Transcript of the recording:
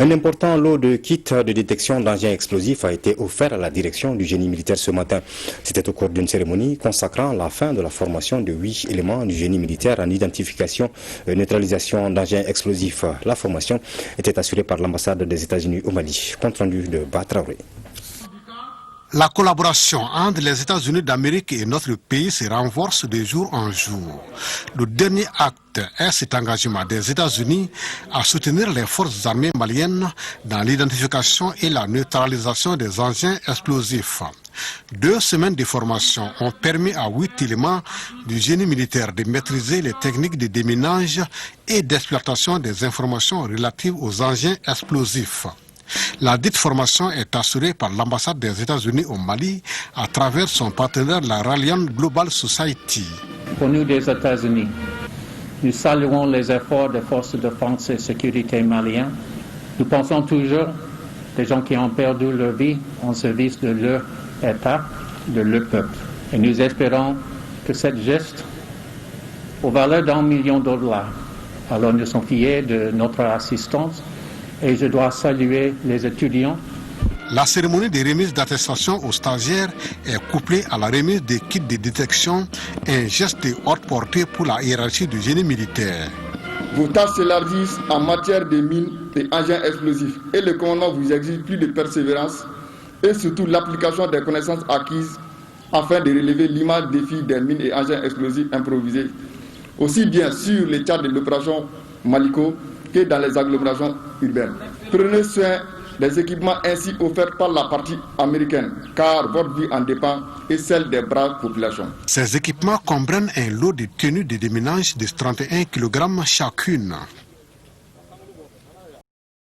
Un important lot de kits de détection d'engins explosifs a été offert à la direction du génie militaire ce matin. C'était au cours d'une cérémonie consacrant la fin de la formation de 8 éléments du génie militaire en identification et neutralisation d'engins explosifs. La formation était assurée par l'ambassade des États-Unis au Mali. Compte rendu de Batraoré. La collaboration entre les États-Unis d'Amérique et notre pays se renforce de jour en jour. Le dernier acte est cet engagement des États-Unis à soutenir les forces armées maliennes dans l'identification et la neutralisation des engins explosifs. 2 semaines de formation ont permis à 8 éléments du génie militaire de maîtriser les techniques de déminage et d'exploitation des informations relatives aux engins explosifs. La dite formation est assurée par l'ambassade des États-Unis au Mali à travers son partenaire, la Ralliant Global Society. Pour nous des États-Unis, nous saluons les efforts des forces de défense et sécurité maliennes. Nous pensons toujours des gens qui ont perdu leur vie en service de leur État, de leur peuple. Et nous espérons que cette geste, aux valeurs d'$1 million, alors nous sommes fiers de notre assistance. Et je dois saluer les étudiants. La cérémonie de remise d'attestation aux stagiaires est couplée à la remise des kits de détection, un geste de haute portée pour la hiérarchie du génie militaire. Vos tâches s'élargissent en matière de mines et engins explosifs et le commandement vous exige plus de persévérance et surtout l'application des connaissances acquises afin de relever l'immense défi des mines et engins explosifs improvisés, aussi bien sur les théâtres de l'opération Maliko que dans les agglomérations urbaines. Prenez soin des équipements ainsi offerts par la partie américaine, car votre vie en dépend et celle des braves populations. Ces équipements comprennent un lot de tenues de déminage de 31 kg chacune.